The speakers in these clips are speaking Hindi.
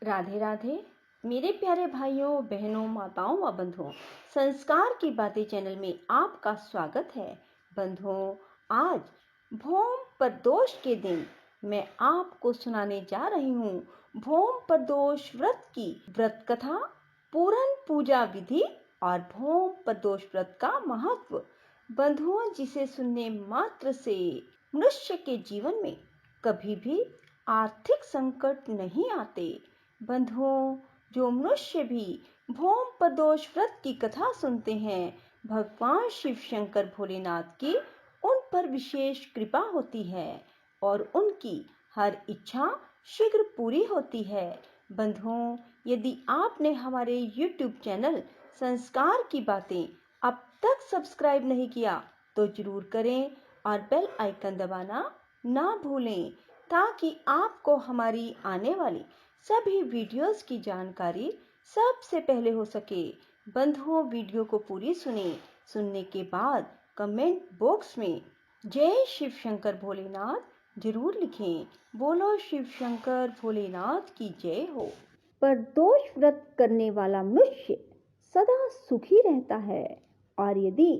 राधे राधे मेरे प्यारे भाइयों बहनों माताओं व बंधुओं, संस्कार की बातें चैनल में आपका स्वागत है। बंधुओं, आज भौम प्रदोष के दिन मैं आपको सुनाने जा रही हूँ भौम प्रदोष व्रत की व्रत कथा, पूरन पूजा विधि और भौम प्रदोष व्रत का महत्व। बंधुओं, जिसे सुनने मात्र से मनुष्य के जीवन में कभी भी आर्थिक संकट नहीं आते। बंधुओं, जो मनुष्य भी भौम प्रदोष व्रत की कथा सुनते हैं, भगवान शिव शंकर भोलेनाथ की उन पर विशेष कृपा होती है और उनकी हर इच्छा शीघ्र पूरी होती है। बंधुओं, यदि आपने हमारे YouTube चैनल संस्कार की बातें अब तक सब्सक्राइब नहीं किया तो जरूर करें और बेल आइकन दबाना ना भूलें, ताकि आपको हमारी आने वाली सभी वीडियोस की जानकारी सबसे पहले हो सके। बंधुओं, वीडियो को पूरी सुनने के बाद कमेंट बॉक्स में जय शिव शंकर भोलेनाथ जरूर लिखें। बोलो शिव शंकर भोलेनाथ की जय हो। प्रदोष व्रत करने वाला मनुष्य सदा सुखी रहता है और यदि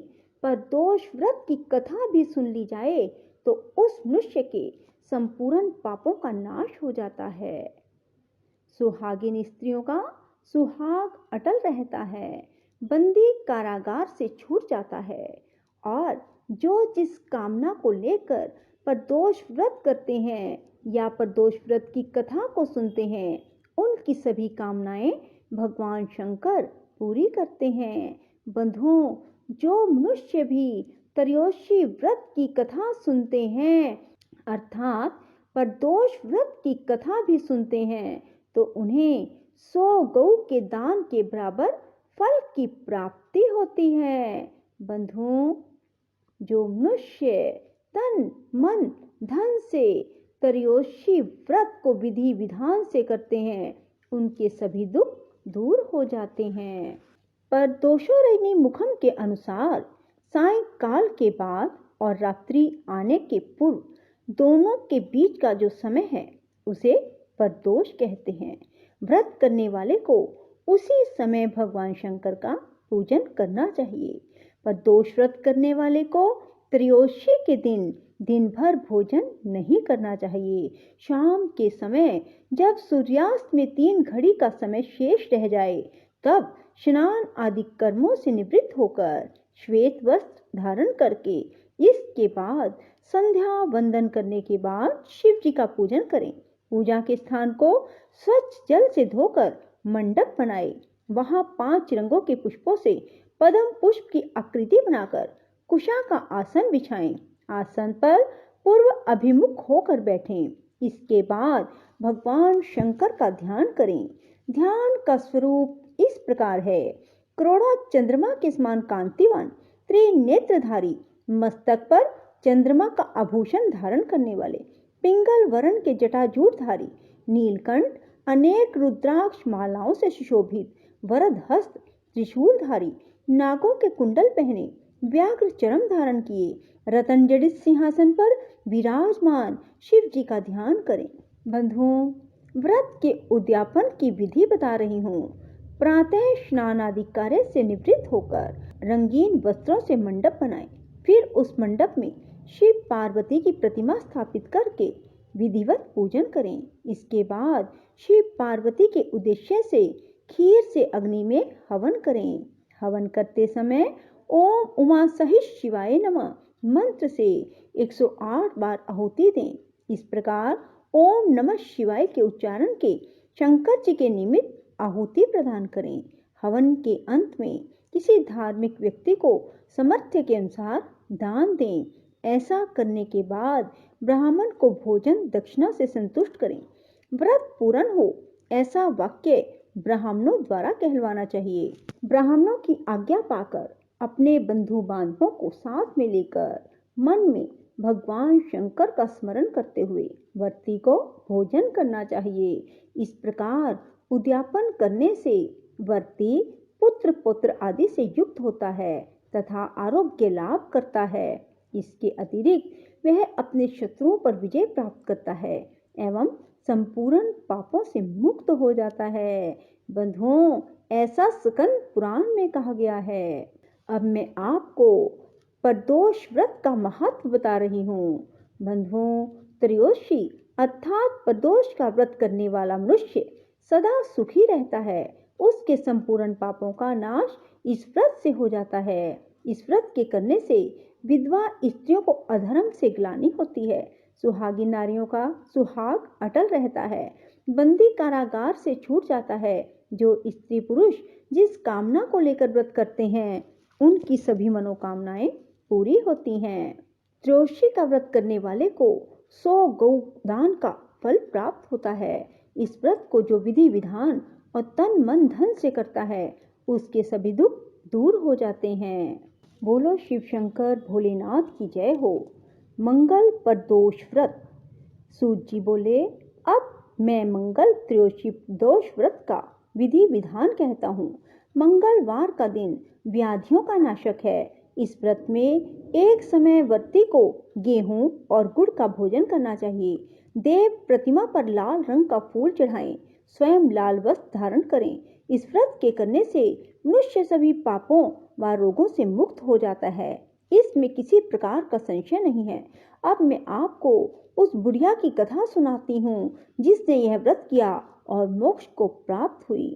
प्रदोष व्रत की कथा भी सुन ली जाए तो उस मनुष्य के संपूर्ण पापों का नाश हो जाता है। सुहागिन स्त्रियों का सुहाग अटल रहता है, बंदी कारागार से छूट जाता है और जो जिस कामना को लेकर प्रदोष व्रत करते हैं या प्रदोष व्रत की कथा को सुनते हैं, उनकी सभी कामनाएं भगवान शंकर पूरी करते हैं। बंधुओं, जो मनुष्य भी त्रयोदशी व्रत की कथा सुनते हैं अर्थात प्रदोष व्रत की कथा भी सुनते हैं तो उन्हें 100 गौ के दान के बराबर फल की प्राप्ति होती है। बंधुओं, जो मनुष्य तन मन धन से त्रयोदशी व्रत को विधि विधान से करते हैं, उनके सभी दुख दूर हो जाते हैं। प्रदोषारोहिणी मुखम के अनुसार सायंकाल के बाद और रात्रि आने के पूर्व दोनों के बीच का जो समय है उसे प्रदोष कहते हैं। व्रत करने वाले को उसी समय भगवान शंकर का पूजन करना चाहिए। प्रदोष व्रत करने वाले को त्रयोदशी के दिन भर भोजन नहीं करना चाहिए। शाम के समय जब सूर्यास्त में 3 घड़ी का समय शेष रह जाए तब स्नान आदि कर्मों से निवृत्त होकर श्वेत वस्त्र धारण करके इसके बाद संध्या वंदन करने के बाद शिव जी का पूजन करें। पूजा के स्थान को स्वच्छ जल से धोकर मंडप बनाए। वहां 5 रंगों के पुष्पों से पद्म पुष्प की आकृति बनाकर कुशा का आसन बिछाएं। आसन पर पूर्व अभिमुख होकर बैठें। इसके बाद भगवान शंकर का ध्यान करें। ध्यान का स्वरूप इस प्रकार है: करोड़ा चंद्रमा के समान कांतिवान त्रिनेत्रधारी, मस्तक पर चंद्रमा का आभूषण धारण करने वाले, पिंगल वर्ण के जटाजूटधारी, नीलकंठ अनेक रुद्राक्ष मालाओं से सुशोभित, वरद हस्त त्रिशूलधारी, नागों के कुंडल पहने, व्याघ्र चरम धारण किए, रतन जड़ित सिंहासन पर विराजमान शिव जी का ध्यान करें। बंधुओं, व्रत के उद्यापन की विधि बता रही हूँ। प्रातः स्नान आदि कार्य से निवृत्त होकर रंगीन वस्त्रों से मंडप बनाएं। फिर उस मंडप में शिव पार्वती की प्रतिमा स्थापित करके विधिवत पूजन करें। इसके बाद शिव पार्वती के उद्देश्य से खीर से अग्नि में हवन करें। हवन करते समय ओम उमा सहित शिवाय नमः मंत्र से 108 बार आहुति दें। इस प्रकार ओम नमः शिवाय के उच्चारण के शंकर जी के निमित्त आहुति प्रदान करें। हवन के अंत में किसी धार्मिक व्यक्ति को सामर्थ्य के अनुसार दान दें। ऐसा करने के बाद ब्राह्मण को भोजन दक्षिणा से संतुष्ट करें। व्रत पूर्ण हो ऐसा वाक्य ब्राह्मणों द्वारा कहलवाना चाहिए। ब्राह्मणों की आज्ञा पाकर अपने बंधु बांधवों को साथ में लेकर मन में भगवान शंकर का स्मरण करते हुए व्रती को भोजन करना चाहिए। इस प्रकार उद्यापन करने से व्रती पुत्र पौत्र आदि से युक्त होता है तथा आरोग्य लाभ करता है। इसके अतिरिक्त वह अपने शत्रुओं पर विजय प्राप्त करता है एवं संपूर्ण पापों से मुक्त हो जाता है। बंधुओं, ऐसा स्कंद पुराण में कहा गया है। अब मैं आपको प्रदोष व्रत का महत्व बता रही हूँ। बंधुओं, त्रयोदशी अर्थात प्रदोष का व्रत करने वाला मनुष्य सदा सुखी रहता है। उसके संपूर्ण पापों का नाश इस व्रत से हो जाता है। इस व्रत के करने से विधवा स्त्रियों को अधर्म से ग्लानि होती है। सुहागी नारियों का सुहाग अटल रहता है। बंदी कारागार से छूट जाता है। जो स्त्री पुरुष जिस कामना को लेकर व्रत करते हैं उनकी सभी मनोकामनाएं पूरी होती हैं। त्रयोदशी का व्रत करने वाले को 100 गौदान का फल प्राप्त होता है। इस व्रत को जो विधि विधान और तन मन धन से करता है उसके सभी दुख दूर हो जाते हैं। बोलो शिव शंकर भोलेनाथ की जय हो। मंगल प्रदोष व्रत। सूत जी बोले, अब मैं मंगल त्रयोदशी प्रदोष व्रत का विधि विधान कहता हूँ। मंगलवार का दिन व्याधियों का नाशक है। इस व्रत में एक समय व्रती को गेहूं और गुड़ का भोजन करना चाहिए। देव प्रतिमा पर लाल रंग का फूल चढ़ाएं। स्वयं लाल वस्त्र धारण करें। इस व्रत के करने से मनुष्य सभी पापों व रोगों से मुक्त हो जाता है। इसमें किसी प्रकार का संशय नहीं है। अब मैं आपको उस बुढ़िया की कथा सुनाती हूँ जिसने यह व्रत किया और मोक्ष को प्राप्त हुई।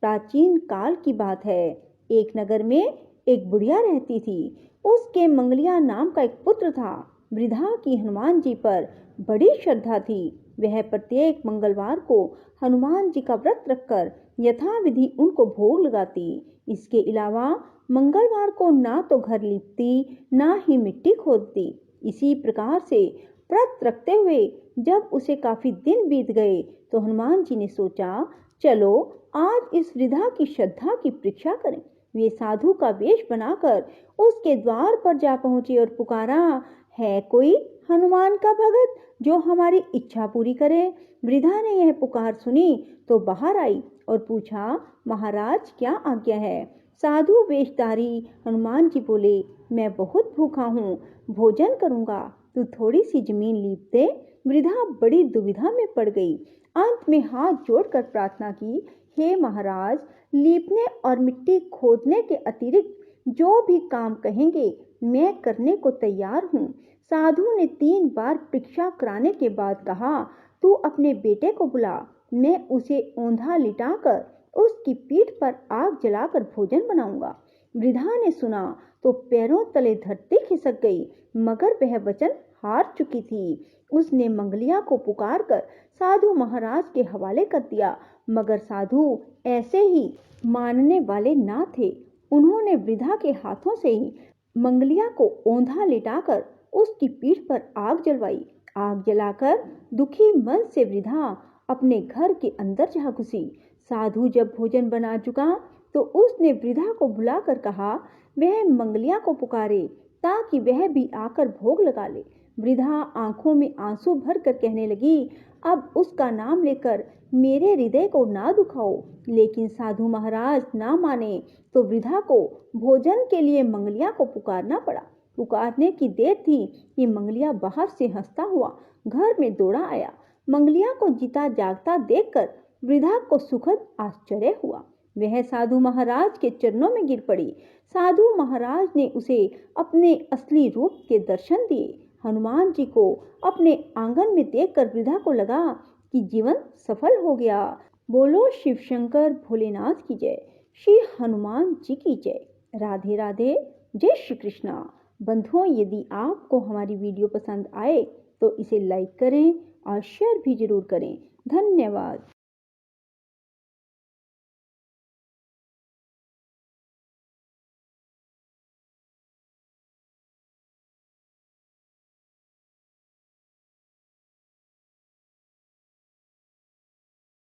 प्राचीन काल की बात है। एक नगर में एक बुढ़िया रहती थी। उसके मंगलिया नाम का एक पुत्र था। वृद्धा की हनुमान जी पर बड़ी श्रद्धा थी। वह प्रत्येक मंगलवार को हनुमान जी का व्रत रखकर यथाविधि उनको भोग लगाती। इसके अलावा मंगलवार को ना तो घर लीपती ना ही मिट्टी खोदती। इसी प्रकार से व्रत रखते हुए जब उसे काफी दिन बीत गए तो हनुमान जी ने सोचा, चलो आज इस वृद्धा की श्रद्धा की परीक्षा करें। वे साधु का वेश बनाकर उसके द्वार पर जा पहुंचे और पुकारा, है कोई हनुमान का भगत जो हमारी इच्छा पूरी करे। वृद्धा ने यह पुकार सुनी तो बाहर आई और पूछा, महाराज क्या आज्ञा है। साधु वेशधारी हनुमान जी बोले, मैं बहुत भूखा हूँ, भोजन करूंगा, तू थोड़ी सी जमीन लीप दे। वृद्धा बड़ी दुविधा में पड़ गई। अंत में हाथ जोड़कर प्रार्थना की, हे महाराज, लीपने और मिट्टी खोदने के अतिरिक्त जो भी काम कहेंगे मैं करने को तैयार हूँ। साधु ने 3 बार परीक्षा कराने के बाद कहा, तू अपने बेटे को बुला, मैं उसे औंधा लिटाकर उसकी पीठ पर आग जलाकर भोजन बनाऊंगा। वृद्धा ने सुना तो पैरों तले धरती खिसक गई, मगर वह वचन हार चुकी थी। उसने मंगलिया को पुकारकर साधु महाराज के हवाले कर दिया, मगर साधु ऐसे ही मानने वाले ना थे। उन्होंने वृद्धा के हाथों से ही मंगलिया को औंधा लिटाकर उसकी पीठ पर आग जलवाई। आग जलाकर दुखी मन से वृद्धा अपने घर के अंदर जा घुसी। साधु जब भोजन बना चुका तो उसने वृद्धा को बुलाकर कहा, वह मंगलिया को पुकारे ताकि वह भी आकर भोग लगा ले। वृद्धा आंखों में आंसू भर कर कहने लगी, अब उसका नाम लेकर मेरे हृदय को ना दुखाओ। लेकिन साधु महाराज ना माने तो वृद्धा को भोजन के लिए मंगलिया को पुकारना पड़ा। पुकारने की देर थी कि मंगलिया बाहर से हंसता हुआ घर में दौड़ा आया। मंगलिया को जीता जागता देखकर वृद्धा को सुखद आश्चर्य हुआ। वह साधु महाराज के चरणों में गिर पड़ी। साधु महाराज ने उसे अपने असली रूप के दर्शन दिए। हनुमान जी को अपने आंगन में देखकर वृद्धा को लगा कि जीवन सफल हो गया। बोलो शिव शंकर भोलेनाथ की जय। श्री हनुमान जी की जय। राधे राधे। जय श्री कृष्णा। बंधुओं, यदि आपको हमारी वीडियो पसंद आए तो इसे लाइक करें और शेयर भी जरूर करें। धन्यवाद।